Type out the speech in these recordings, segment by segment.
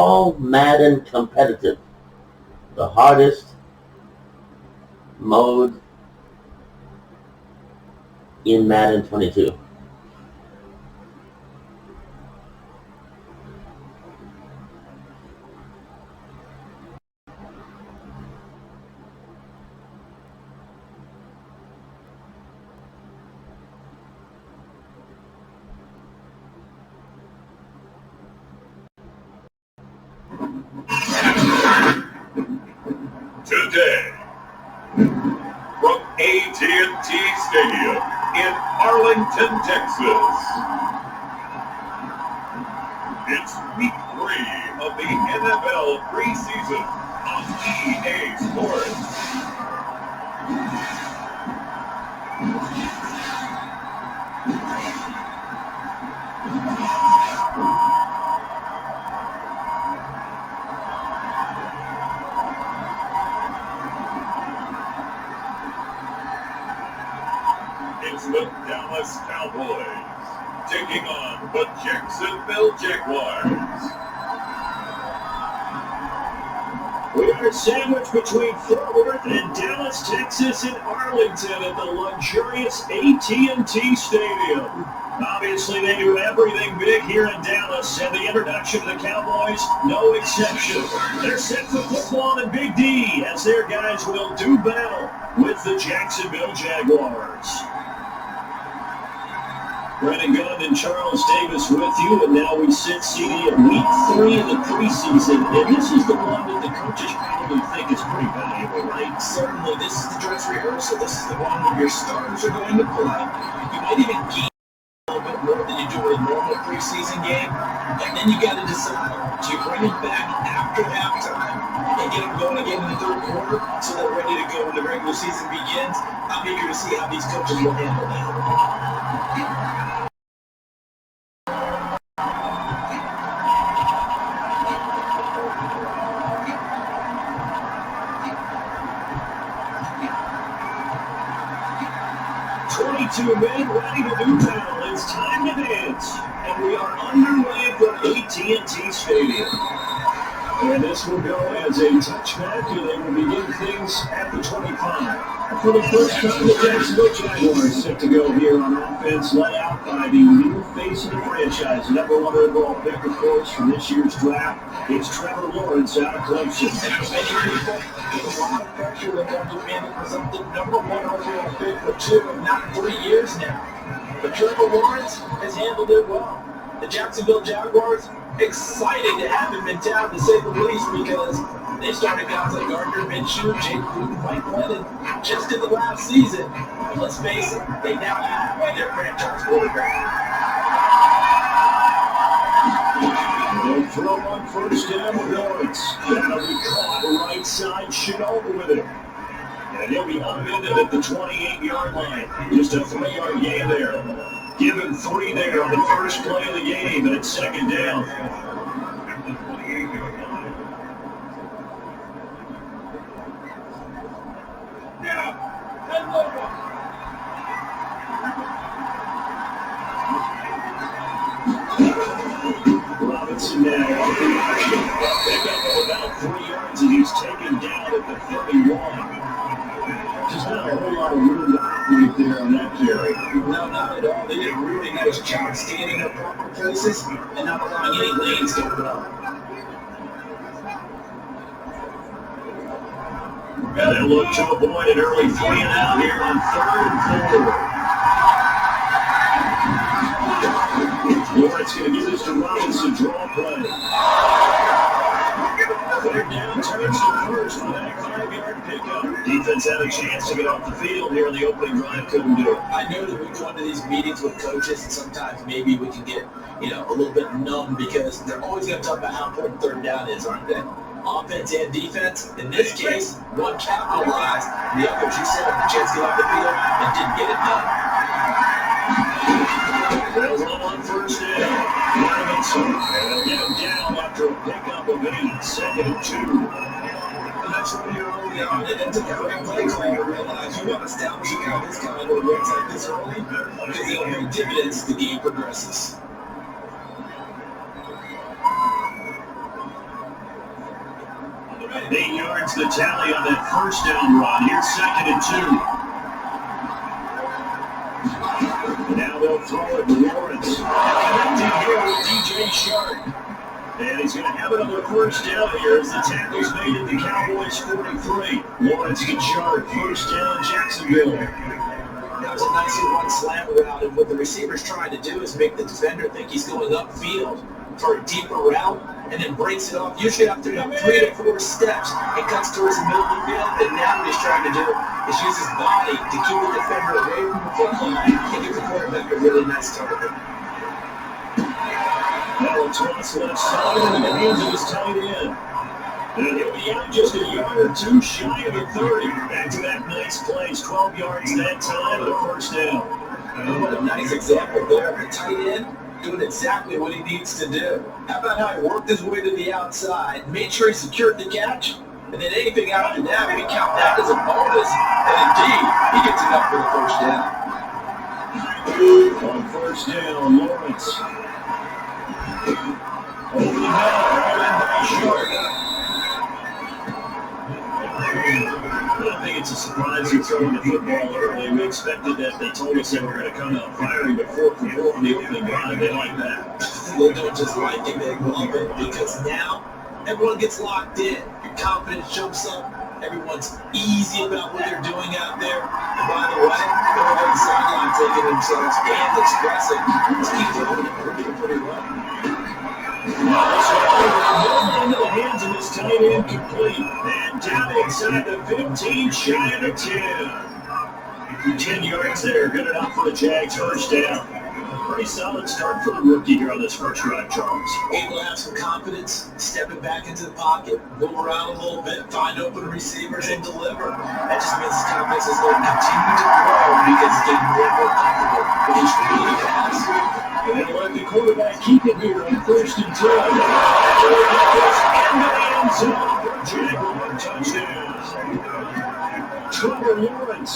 all Madden competitive, the hardest mode in Madden 22. Today, from AT&T Stadium in Arlington, Texas, it's week 3 of the NFL preseason on EA Sports. It's the Dallas Cowboys taking on the Jacksonville Jaguars. We are sandwiched between Fort Worth and Dallas, Texas, and Arlington at the luxurious AT&T Stadium. Obviously, they do everything big here in Dallas, and the introduction of the Cowboys, no exception. They're set for football and Big D, as their guys will do battle with the Jacksonville Jaguars. Brandon Gunn and Charles Davis with you, and now we sit CD at week 3 of the preseason, and this is the one that the coaches probably think is pretty valuable, right? Certainly, this is the dress rehearsal. This is the one where your starters are going to play. You might even gain a little bit more than you do in a normal preseason game, and then you got to decide, do you bring them back after halftime and get them going again in the third quarter so they're ready to go when the regular season begins? I'm eager to see how these coaches will handle that. 22 men ready to do battle. It's time to dance, and we are underway from AT&T Stadium. And this will go as a touchback, and they will begin things at the 25. For the first time, the Jacksonville Jaguars set to go here on offense, led out by the new face of the franchise. Number 1 overall pick, of course, from this year's draft. It's Trevor Lawrence out of Clemson. Many people put a lot of pressure when they're demanding for something number 1 overall pick for 2, if not 3 years now. But Trevor Lawrence has handled it well. The Jacksonville Jaguars, excited to have him in town, to say the least, because they started guys like Gardner Minshew, Jake Luton, Mike Lennon just in the last season. And let's face it, they now have their franchise quarterback. They'll throw on first down with Lawrence. That'll be caught right side, Shinoda with it. And he'll be upended at the 28-yard line. Just a 3-yard gain there. Give him 3 there on the first play of the game, and it's second down. Robinson now off the action. Pick up of about 3 yards, and he's taken down at the 31. Just not a whole lot of room to operate there on that carry. No, not at all. They did a really nice job standing in proper places and not allowing any lanes to open up. And they'll look to avoid an early 3 and out here on 3rd and 4. Lawrence going to give this to Robinson, draw play. 3rd down, turns to first with that 5-yard pickup. Defense had a chance to get off the field here in the opening drive, couldn't do it. I know that we go into these meetings with coaches, and sometimes maybe we can get, a little bit numb because they're always going to talk about how important 3rd down is, aren't they? Offense and defense. In this case, one capitalized, the other, as you said, had a chance to get off the field and didn't get it done. They'll run on first down. They'll get him down after a pickup of 8, 2nd and 2. And that's when you're early on. And it's a great play call to realize you want to establish a guy this kind of works like this early because it'll pay dividends as the game progresses. 8 yards the tally on that first down run. Here's 2nd and 2. And now they'll throw it to Lawrence. Connecting here with DJ Shark. And he's going to have another first down here as the tackle's made at the Cowboys 43. Lawrence to Shark, first down, Jacksonville. That was a nicely run slant route, and what the receiver's trying to do is make the defender think he's going upfield for a deeper route, and then breaks it off, usually after about 3 to 4 steps, and cuts towards the middle of the field. And now what he's trying to do is use his body to keep the defender away from the football and give the quarterback a really nice target. Now a toss left side in the hands of his tight end. And he'll be out just a yard or two shy of the 30. Back to that nice place, 12 yards that time, and a first down. What a nice example there of the tight end doing exactly what he needs to do. How about how he worked his way to the outside, made sure he secured the catch, and then anything after that, we count that as a bonus, and indeed, he gets enough for the first down. On first down, Lawrence. Over the middle, right in by Shark. I think it's a surprise you're throwing the football early. We expected that. They told us they were going to come out firing before on the opening drive. They like that. They don't just like it, they love it, because now everyone gets locked in. Your confidence jumps up. Everyone's easy about what they're doing out there. And by the way, they're on the sideline taking themselves and expressing. Let's keep doing it. We're doing pretty well. Into the hands of his tight end, complete. And down inside the 15, shy of the 10. 10 yards there, good enough for the Jags, first down. Pretty solid start for the rookie here on this first drive, Charles. Able to have some confidence, stepping back into the pocket, move around a little bit, find open receivers, and deliver. That just means his confidence is going to continue to grow because he's getting more and more comfortable with each repeated pass. And they'll let the quarterback keep it here on first and 10. Jaguar touchdown. Trevor Lawrence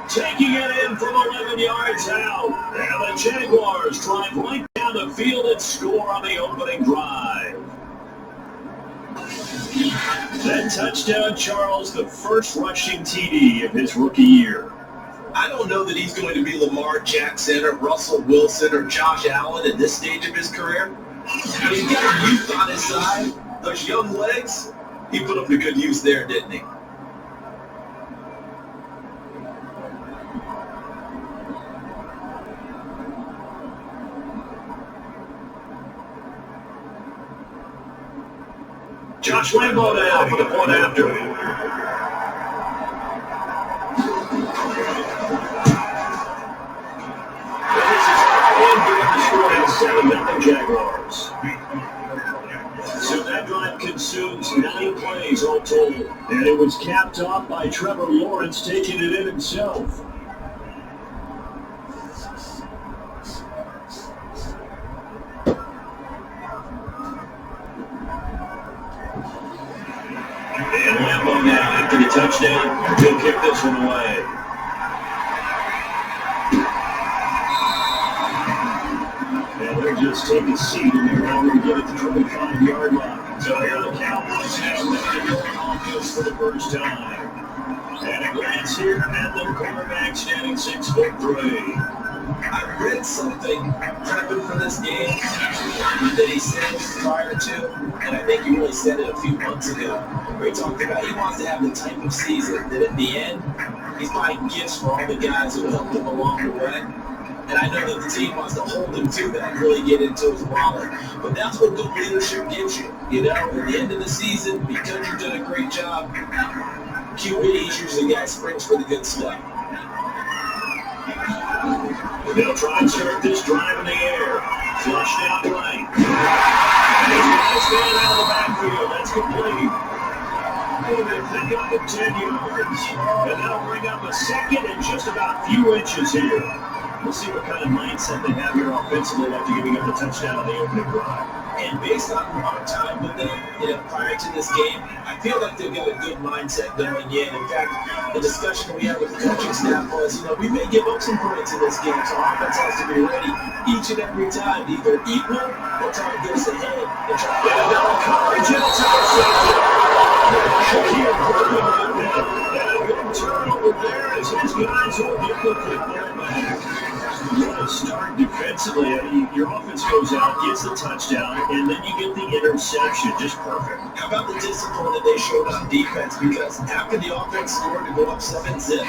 taking it in from 11 yards out. And the Jaguars drive right down the field and score on the opening drive. That touchdown, Charles, the first rushing TD of his rookie year. I don't know that he's going to be Lamar Jackson or Russell Wilson or Josh Allen at this stage of his career. But he's got youth on his side. Those young legs, he put up to good use there, didn't he? Josh Lambo now for the point after. The Jaguars. So that drive consumes 9 plays all total. And it was capped off by Trevor Lawrence taking it in himself. And Lambo now after the touchdown. He'll kick this one away. They'll just take a seat and they're ready to get it to the 25-yard line. So here the Cowboys have the offense for the first time. And a glance here at the quarterback standing 6'3". I read something prepping for this game that he said prior to, and I think he really said it a few months ago, where he talked about he wants to have the type of season that in the end, he's buying gifts for all the guys who helped him along the way. And I know that the team wants to hold him to that and really get into his wallet. But that's what good leadership gives you. You know, at the end of the season, because you've done a great job, QB is usually the guy springs for the good stuff. They'll try and start this drive in the air. Flushed out right. And he's got his man out of the backfield. That's complete. They'll pick up the 10 yards. And that'll bring up a second and just about a few inches here. We'll see what kind of mindset they have here offensively after giving up the touchdown on the opening drive. And based on our time with them, prior to this game, I feel like they've got a good mindset going in. In fact, the discussion we had with the coaching staff was, we may give up some points in this game, so our offense has to be ready each and every time to either equal or try to get us ahead and try to get a coverage and a Turnover there as his guys will get the football back. You want to start defensively. Your offense goes out, gets the touchdown, and then you get the interception. Just perfect. How about the discipline that they showed on defense? Because after the offense scored to go up 7-zip,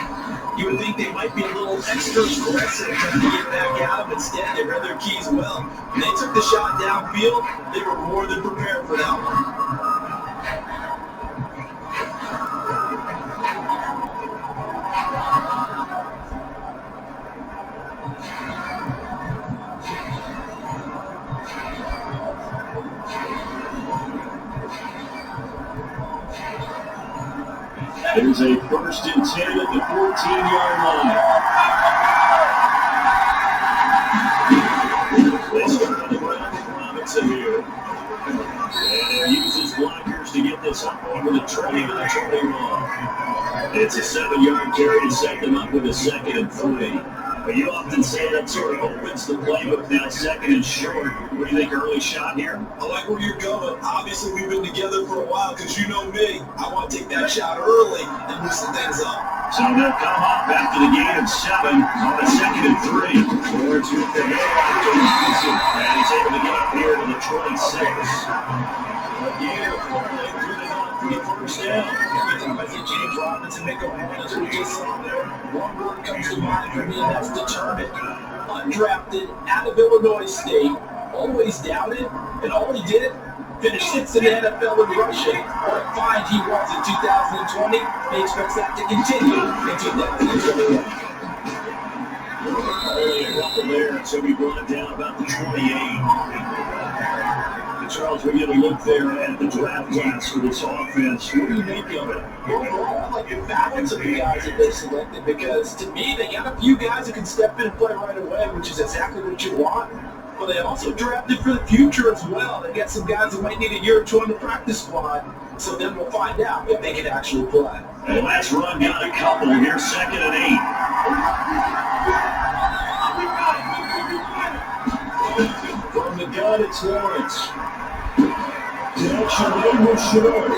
you would think they might be a little extra aggressive trying to get back at them. Instead, they read their keys well. When they took the shot downfield, they were more than prepared for that one. There's a 1st and 10 at the 14-yard line. They start on the ground with Robinson here. And he uses blockers to get this up over the 20 to the 21. It's a 7-yard carry to set them up with a 2nd and 3. But you often say that sort of opens the playbook now, 2nd and short. What do you think, early shot here? I like where you're going. Obviously, we've been together for a while because you know me. I want to take that shot early and loosen things up. So they'll come up after the gain of 7 on a 2nd and 3. Lawrence with the handoff to Robinson. And he's able to get up here to the 26. A gain of 4 through the line for the 1st down. Every time I see James Robinson make a run, as we just saw there, one word comes to mind for me, and that's determined. Undrafted, out of Illinois State, always doubted, and all he did, finished 6th in the NFL in rushing. What a find he was in 2020. He expects that to continue in 2021. Only a couple there, so we brought down about the 28. Charles, we get a look there at the draft class for this offense. What do you make of it? Overall, I like the balance of the guys that they selected because, to me, they got a few guys that can step in and play right away, which is exactly what you want. But they also drafted for the future as well. They got some guys that might need a year or two on the practice squad, so then we'll find out if they can actually play. And last run got a couple here, 2nd and 8. From the gun, it's Lawrence. Short,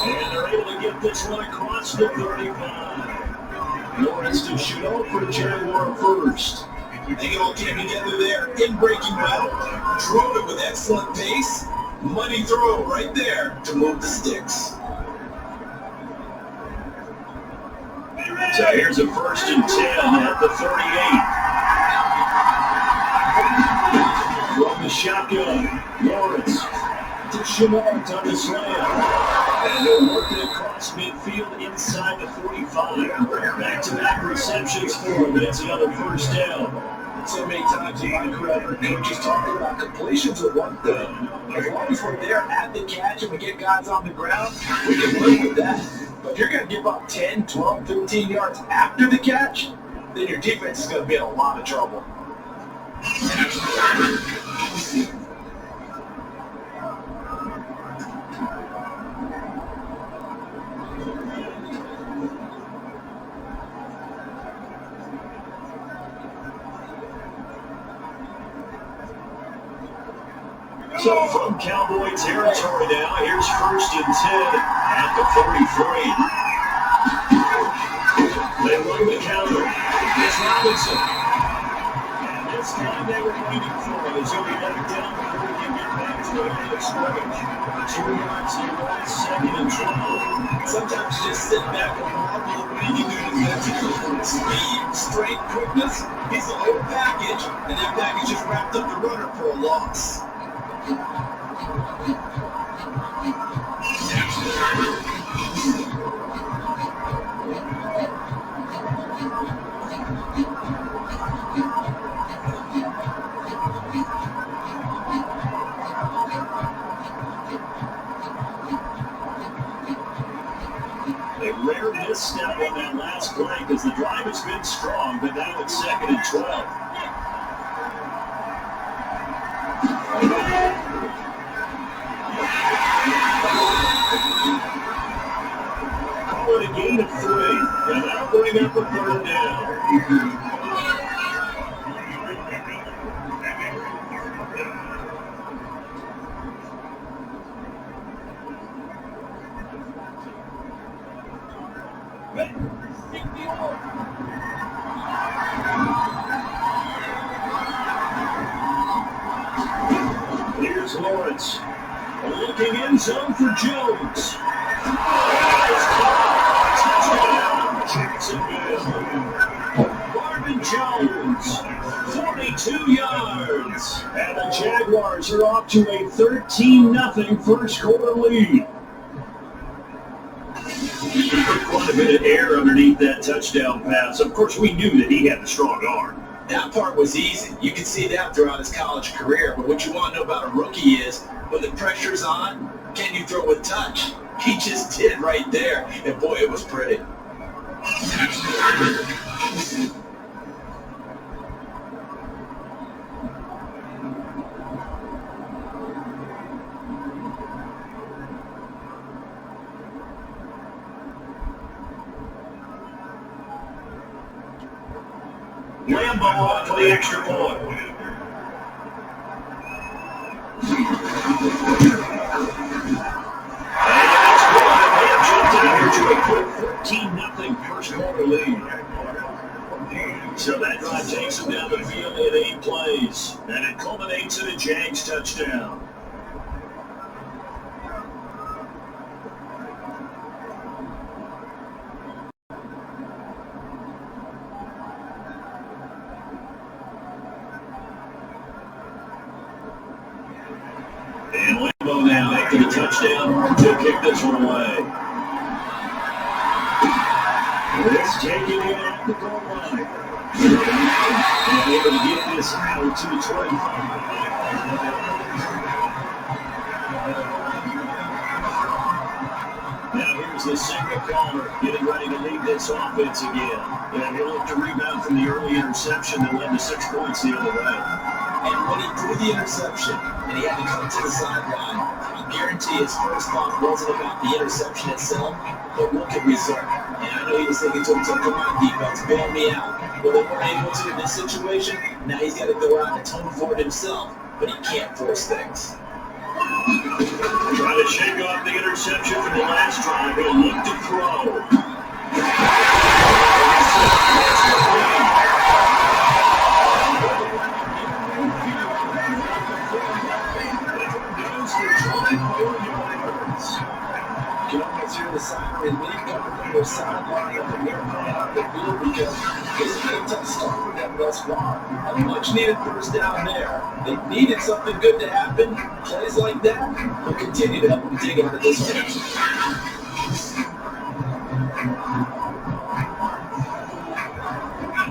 and they're able to get this one across the 35. Lawrence to Chenault for the Jaguar 1st. They all came together there in breaking well, drove it with excellent pace, money throw right there to move the sticks. So here's a 1st and 10 at the 38. From the shotgun, Lawrence to Chenault on the slam. And they'll work it across midfield inside the 45. Back-to-back receptions for him, but it's another 1st down. So many times in my career, coaches talking about completions are one thing. As long as we're there at the catch and we get guys on the ground, we can live with that. But if you're going to give up 10, 12, 15 yards after the catch, then your defense is going to be in a lot of trouble. So from Cowboy territory now, here's 1st and 10 at the 43. They run the counter. It's Robinson. And this time they were waiting for him as he'll be back down before he can get back to the line of scrimmage. 2 yards to the right, 2nd and 12. Sometimes you just sit back and marvel at what he can do defensively. Speed, strength, quickness, he's the whole package, and that package just wrapped up the runner for a loss. A rare misstep on that last play because the drive has been strong, but now it's 2nd and 12. Call it a gain of 3, and that'll bring up a 3rd down. Here's Lawrence. Looking in zone for Jones. Touchdown, Jacksonville. Marvin Jones, 42 yards. And the Jaguars are off to a 13-0 first quarter lead. Quite a bit of air underneath that touchdown pass. Of course, we knew that he had a strong arm. That part was easy. You can see that throughout his college career. But what you want to know about a rookie is when the pressure's on, can you throw with touch? He just did right there. And boy, it was pretty. Lambo off for the extra point. To a quick 13-0 first quarter lead. So that drive takes them down the field in 8 plays, and it culminates in a Jags touchdown. And Lambo now making a touchdown to kick this one away. It's taking it at the goal line. And able to get this out to the 25. Now here's the signal caller getting ready to lead this offense again. And he'll look to rebound from the early interception that led to 6 points the other way. And when he threw the interception and he had to come to the sideline, I guarantee his first thought wasn't about the interception itself, but what could result. And I know he was thinking to himself, come on, defense, bail me out. Well, they weren't able to in this situation. Now he's got to go out and atone for it himself, but he can't force things. Trying to shake off the interception from the last drive. He'll look to throw. You can almost hear the siren and lead coming from their sideline up in here coming out the field because this has been a tough start for them thus far. A much needed first down there. They needed something good to happen. Plays like that will continue to help them dig out of this one.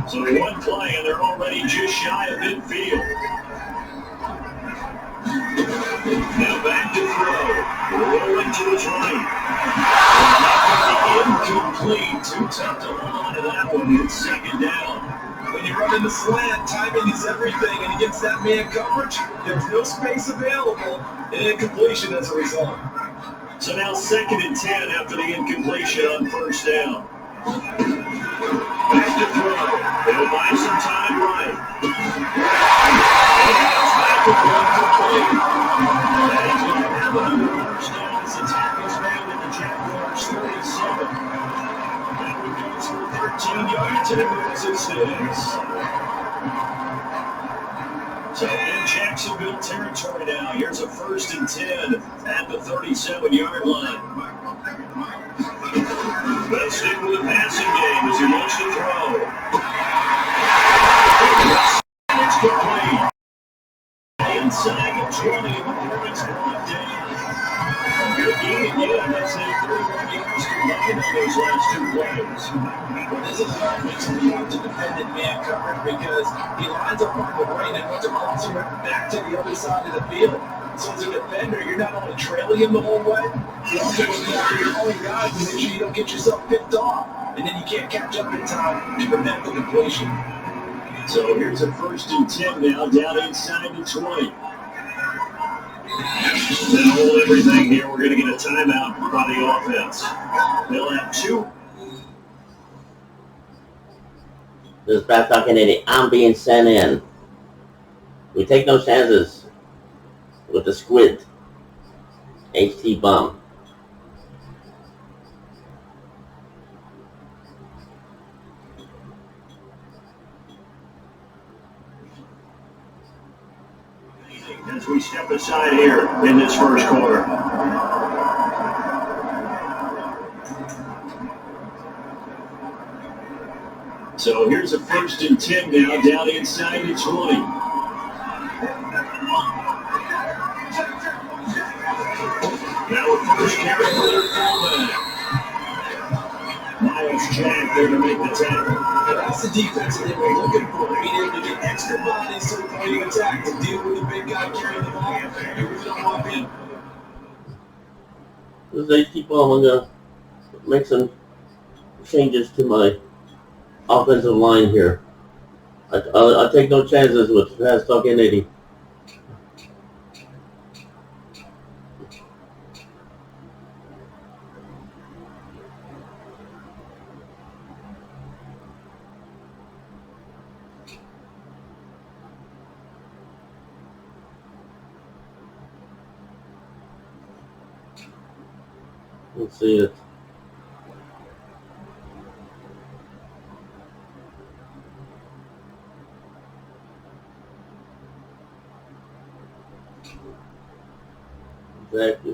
So one play and they're already just shy of midfield. Now back to throw. Rolling to his right. Incomplete. Too tough to hold on to that one. It's second down. When you run in the slant, timing is everything, and against that man coverage, there's no space available, and incompletion as a result. So now 2nd and 10 after the incompletion on first down. Back to throw. They'll buy some time right. And it's back to incomplete. And he's going to have another first down as the tackle's made in the Jaguars 37. And we goes for 13 yards and it moves at 6. So in Jacksonville territory now. Here's a 1st and 10 at the 37-yard line. They'll stick with the passing game as he looks to throw. It's complete. Inside the 20, McCormick's brought down. Good game again. That's a 31 yards to nothing on those last 2 plays. Well, this is what makes him hard to defend in man coverage because he lines up on the right and wants to cross him back to the other side of the field. So as a defender, you're not only trailing him the whole way, you're also looking after your own guys to make sure you don't get yourself picked off. And then you can't catch up in time to prevent the completion. So here's a 1st and 10 now, down inside the 20. They'll hold everything here. We're going to get a timeout by the offense. They'll have 2. This is Pat talking Eddie. I'm being sent in. We take no chances with the squid. HT bum. As we step aside here in this first quarter. So here's a 1st and 10 now, down inside the 20. Now a first carry for their fullback. Miles Jack there to make the tackle. That's the defense that they were looking for. Being able to get extra bodies to the point of attack to deal with the big guy carrying the ball. You really don't want him. This is HD Bomb. I'm going to make some changes to my offensive line here. I take no chances with fast talking 80. Let's see it.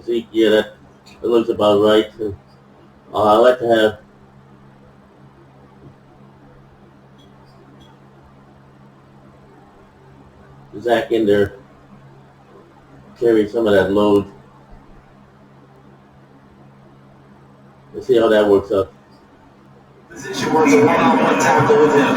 Zeke, yeah, that looks about right. I like to have Zach in there, carry some of that load. Let's see how that works out. Position was a one-on-one tackle with him.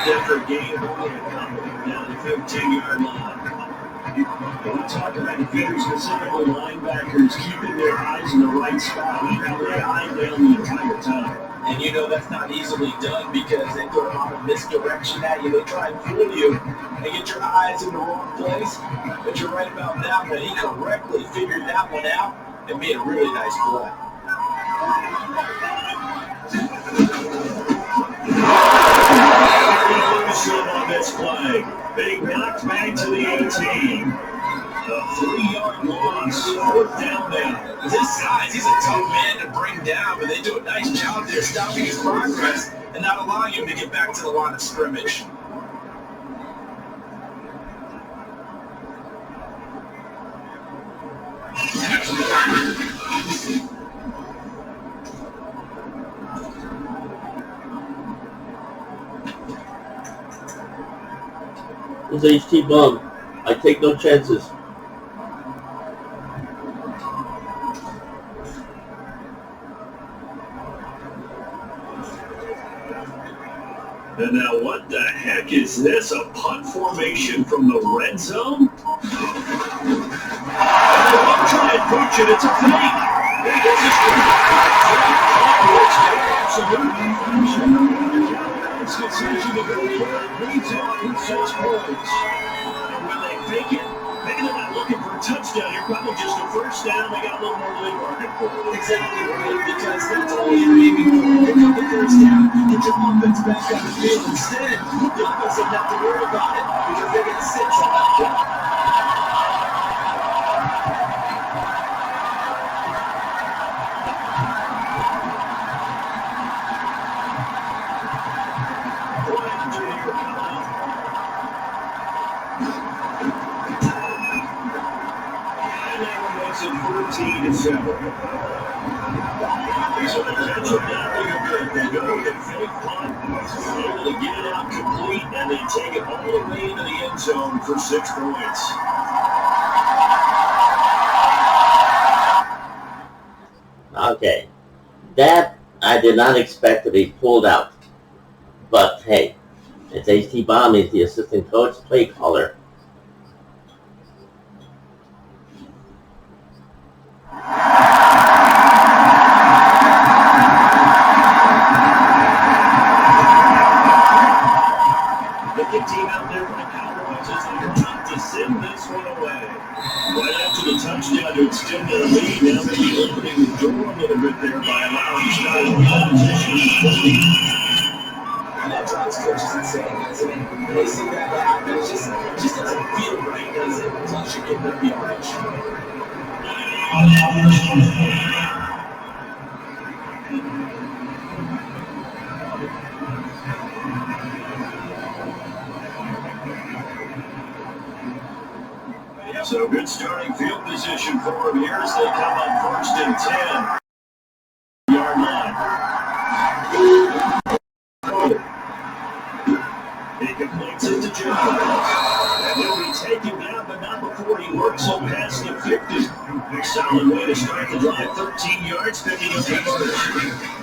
After a game, down the 15-yard line. We're talking about defenders, specifically linebackers, keeping their eyes in the right spot. We have their eye down the entire time. And you know that's not easily done because they throw a lot of misdirection at you. They try and fool you and get your eyes in the wrong place. But you're right about that one. He correctly figured that one out and made a really nice play. On this play. Big knocked back to the 18. A 3-yard loss. 4th down now. With his size, he's a tough man to bring down, but they do a nice job there stopping his progress and not allowing him to get back to the line of scrimmage. This is HT Bomb. I take no chances. And now what the heck is this? A punt formation from the red zone? Try and push it. It's a fake. This is decision to go for it. Leads off in 6 points. And when they fake it, maybe they're not looking for a touchdown. You're probably just a 1st down. They got a little more lead market for it. Exactly right, because that's all you're aiming for. Pick up the 1st down, get your offense back on the field. Instead, the offense don't have to worry about it because they're going to sit on that clock. It's 14-7. So the Jets are not looking good. They go with a fake punt, able to get it out complete, and they take it all the way into the end zone for 6 points. Okay. That I did not expect to be pulled out. But hey, it's HT Bomb. He's the assistant coach, play caller. Team out there for the Cowboys as they try to send this one away. Right after the touchdown to extend their lead, now maybe opening the door a little bit there by allowing Scott pick up yardage. So good starting field position for them here as they come up 1st and 10. Yard line. He completes it to Jaguars. And he'll be taken down, but not before he works on past the 50. Solid way to start the drive, 13 yards, picking up the first.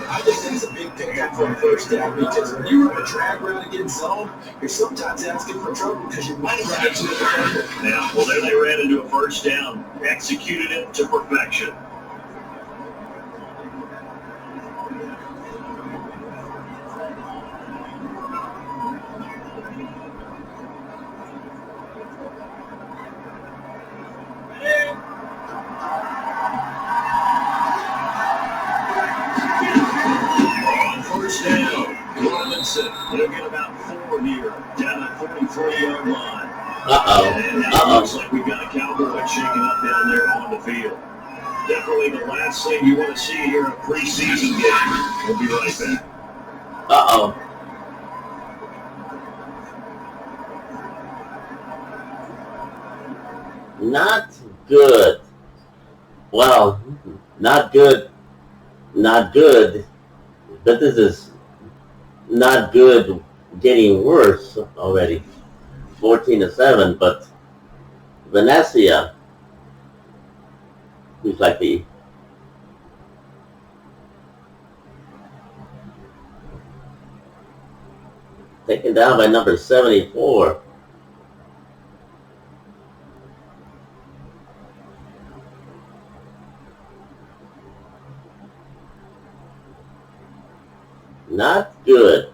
I think that's a big pickup for a first down because when you run a drag route against zone, you're sometimes asking for trouble because you might run into a defender. Yeah, well, there they ran into a first down, executed it to perfection. They'll get about 4 here, down at 43-yard line. And now it looks like we've got a Cowboy shaking up down there on the field. Definitely the last thing you want to see here in a preseason game. We'll be right back. Not good. Well, not good. Not good. But this is not good, getting worse already. 14-7, but Venezia, who's like the taken down by number 74. Not good.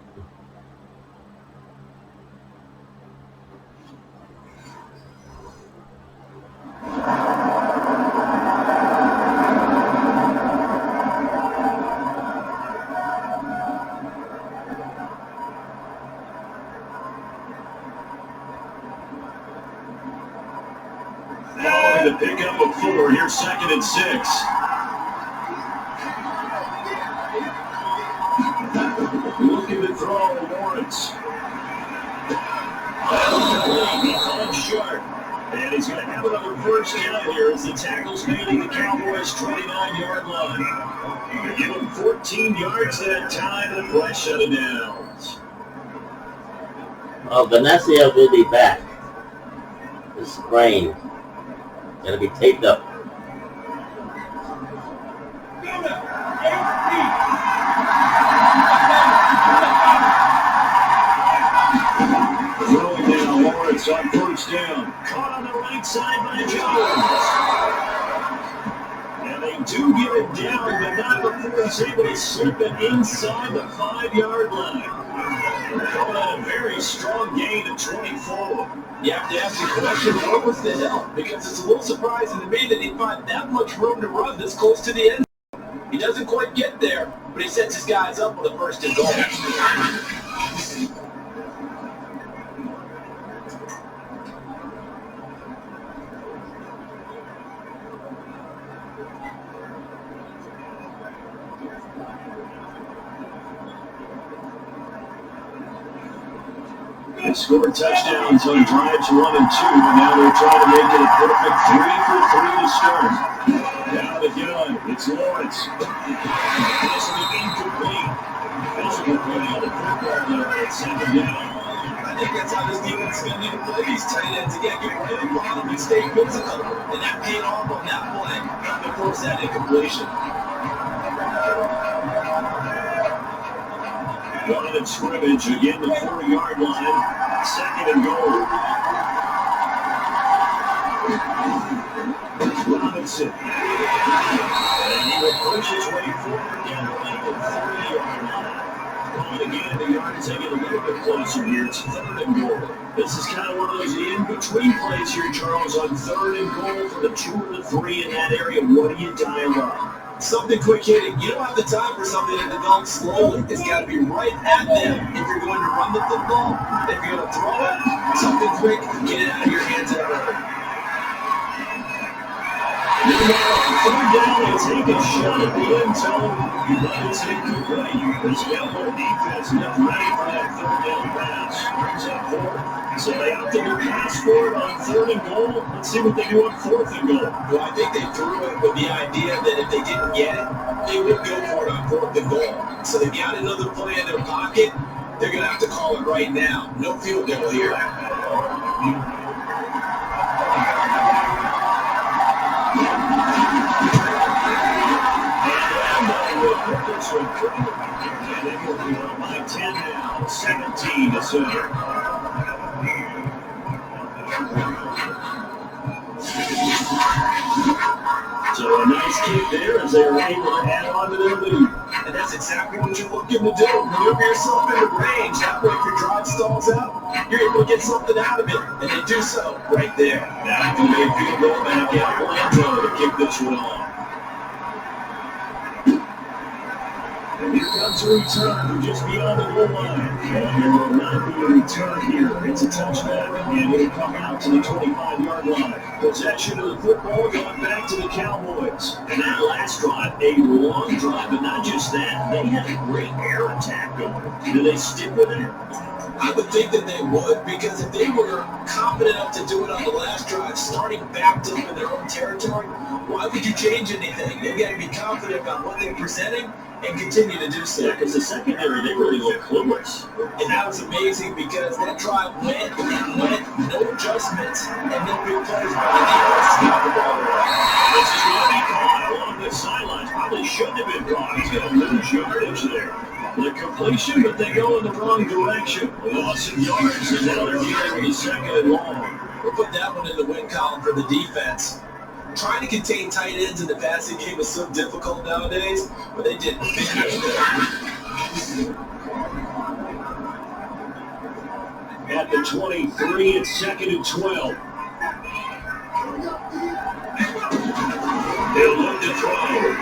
Now the pickup of 4. Here's 2nd and 6. Looking to throw Lawrence. He falls short. And he's going to have another first down here as the tackle's made at the Cowboys' 29-yard line. They give him 14 yards that time and a play shut it down. Well, Venezia will be back. The sprain. Going to be taped up. Throwing down Lawrence on first down. Caught on the right side by Jones. And they do get it down, but not before he's able to slip it inside the 5-yard line. Calling on a very strong gain of 24. You have to ask the question, what was the hell? Because it's a little surprising to me that he find that much room to run this close to the end. He doesn't quite get there, but he sets his guys up on the 1st and goal. They scored touchdowns on drives 1 and 2, and now they're trying to make it a perfect 3-for-3 to start. Down the gun, it's Lawrence. This will be incomplete. Physical play on the football there at 2nd down. I think that's how this defense is going to need to play these tight ends. Again, get right in front of them and stay physical. And that paid off on that play to force that incompletion. Line of scrimmage, again the 4-yard line, 2nd and goal. Robinson. And he will push his way forward down the length of the 30-yard line. Going again, the yard taking a little bit closer here. It's 3rd and goal. This is kind of one of those in-between plays here, Charles, on 3rd and goal for the 2 or the 3 in that area. What do you dial up? Something quick hitting. You don't have the time for something that develops slowly. It's got to be right at them if you're going to run the football. If you're going to throw it, something quick, get it out of your hands and early. Third down, they take a shot at the end zone. You let it take complete. This Cowboy defense not ready for that third down pass. Brings up fourth. So they opt to do pass for it on third and goal. Let's see what they do on fourth and goal. Well, I think they threw it with the idea that if they didn't get it, they would go for it on fourth and goal. So they got another play in their pocket. They're going to have to call it right now. No field goal here. And they will be up by 10 now, 17-7. So a nice kick there as they were able to add on to their lead. And that's exactly what you're looking to do. Maneuver yourself into range. That way, if your drive stalls out, you're able to get something out of it. And they do so right there. Now can be a field goal back out Orlando to kick this one off. And here comes a return from just beyond the goal line. And there will not be a return here. It's a touchback, and it'll come out to the 25-yard line. Possession of the football going back to the Cowboys. And that last drive, a long drive, but not just that. They had a great air attack going. Do they stick with it? I would think that they would, because if they were confident enough to do it on the last drive, starting backed up in their own territory, why would you change anything? They've got to be confident about what they're presenting and continue to do so. Yeah, because the secondary, they really look clueless. And that was amazing because that drive went, no adjustments, and no big plays by the defense to stop the ball away. This is going to be caught along the sidelines. Probably shouldn't have been caught. He's going to lose yardage there. The completion, but they go in the wrong direction. Loss of yards, and now they're dealing with a second and long. We'll put that one in the win column for the defense. Trying to contain tight ends in the passing game is so difficult nowadays, but they did. At the 23, it's second and 12. They'll look to throw.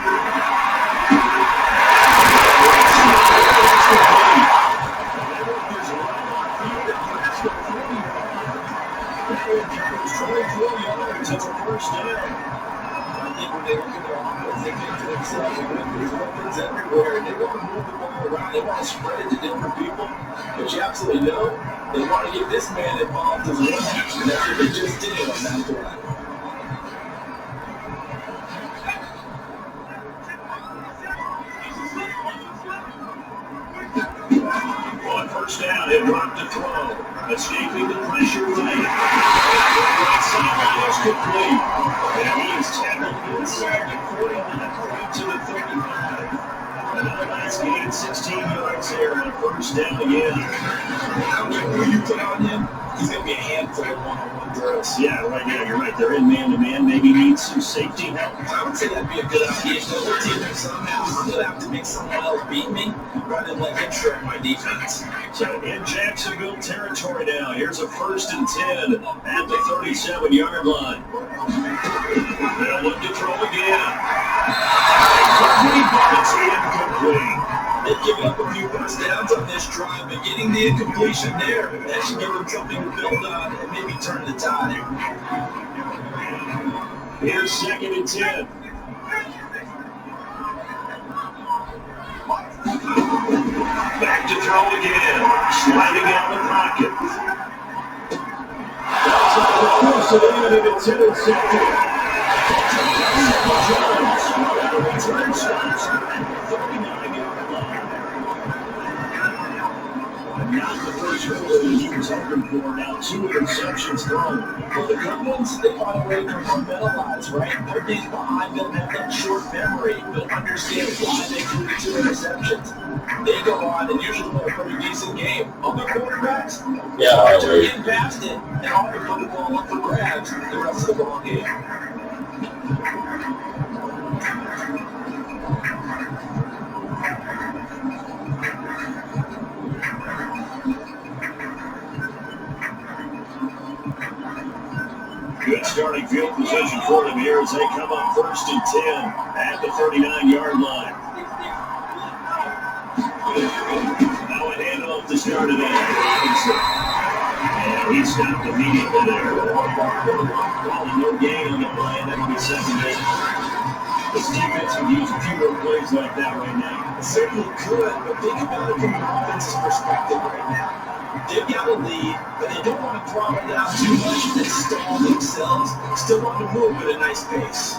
It's a first down. I think when they look at their offense, they think to themselves, there's weapons everywhere, and they want to move the ball around. They want to spread it to different people. But you absolutely know they want to get this man involved as well. And that's what they just did on that play. On first down, he'll drop to throw. Escaping the pressure lane. Right sideline is complete. And he is tackled inside the 49, right to the 35. Another nice gain, 16 yards there, and a first down again. I don't care who you put on him, he's going to be a handful of one-on-one throws. Yeah, right now, you're right. They're in man-to-man. Maybe needs some safety help. I would say that'd be a good idea. If the whole team there somehow, I'm going to have to make someone else beat me rather than let him shred my defense. So in Jacksonville territory now, here's a 1st and 10 at the 37-yard line. They'll look to throw again. It's incomplete. They've given up a few first downs on this drive, but getting the incompletion there, that should give them something to build on and maybe turn the tide. Here's 2nd and 10. Back to throw again. Sliding out the pocket. That's a close to the end of the 10 second. Return starts at the 39-yard line. Not the first goal he was hoping for. Now 2 interceptions thrown. Well, the good ones, they find a way to compartmentalize, right? They're getting behind them, have that short memory, but understand why they threw the 2 interceptions. They go on and usually play a pretty decent game. Other quarterbacks, they're getting past it, and all they're putting the ball up for grabs the rest of the ball game. Good starting field position for them here as they come up 1st and 10 at the 39-yard line. Now a handoff to start it out. And he He's stopped immediately there. Calling no gain on the play, and that'll be second down. This defense could use a few more plays like that right now. It certainly could, but think about it from an offense's perspective right now. They've got a lead, but they don't want to drop it down too much and stall themselves. Still want to move at a nice pace.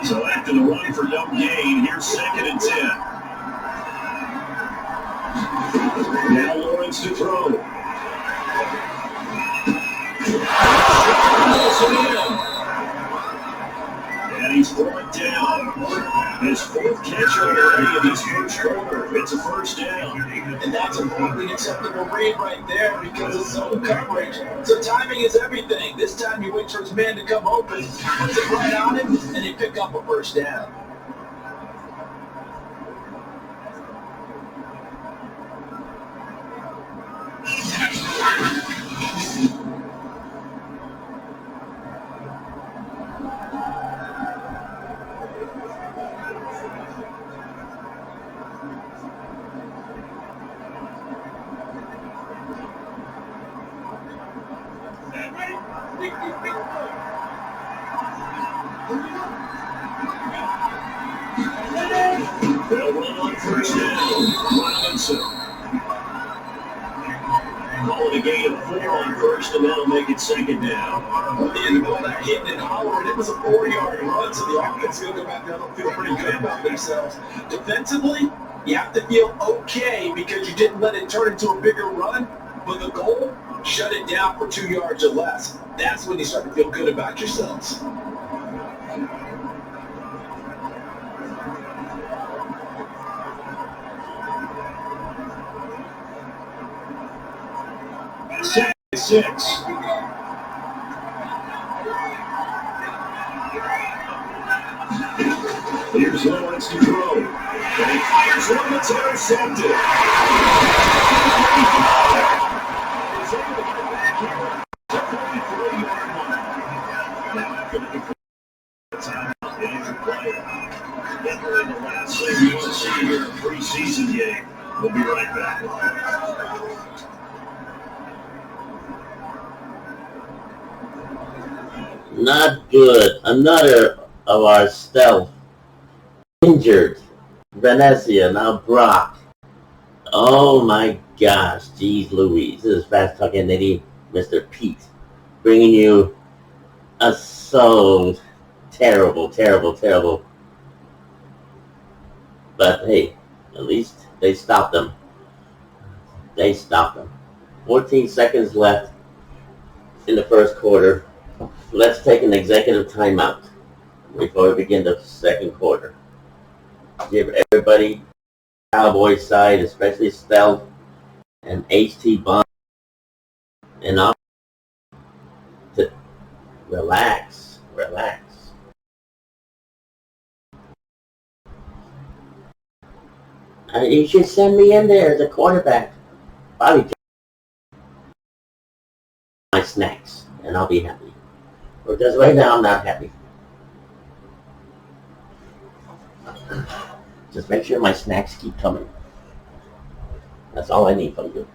So after the run for no gain, here's 2nd and 10. Now Lawrence to throw. And he's brought down. His 4th catch already in his first quarter. It's a first down. And that's a totally acceptable read right there because it's zone coverage. So timing is everything. This time you wait for his man to come open, puts it right on him, and they pick up a first down. They'll run on first down. Robinson. Call it a gain of 4 on first, and that'll make it second down. Well, the end of all that hitting and hollering, it was a 4-yard run, so the offense is going to go back down and feel pretty good about themselves. Defensively, you have to feel okay because you didn't let it turn into a bigger run, but the goal, shut it down for 2 yards or less. That's when you start to feel good about yourselves. Second and 6. Here's Lawrence to throw. And he fires one that's intercepted. He's able to get back here to 43-yard line. Now after the timeout, the injured player. Entering the last thing you want to see here in a preseason game. We'll be right back. Not good. Another of our stealth injured. Venecia, now Brock. Oh my gosh, geez Louise. This is Fast Talking Nitty, Mr. Pete, bringing you a so terrible. But hey, at least they stopped them. 14 seconds left in the first quarter. Let's take an executive timeout before we begin the second quarter. Give everybody, Cowboys side, especially Stealth and HT Bond, and all to relax. You should send me in there as a quarterback. Probably my snacks, and I'll be happy. Because right now I'm not happy. Just make sure my snacks keep coming. That's all I need from you.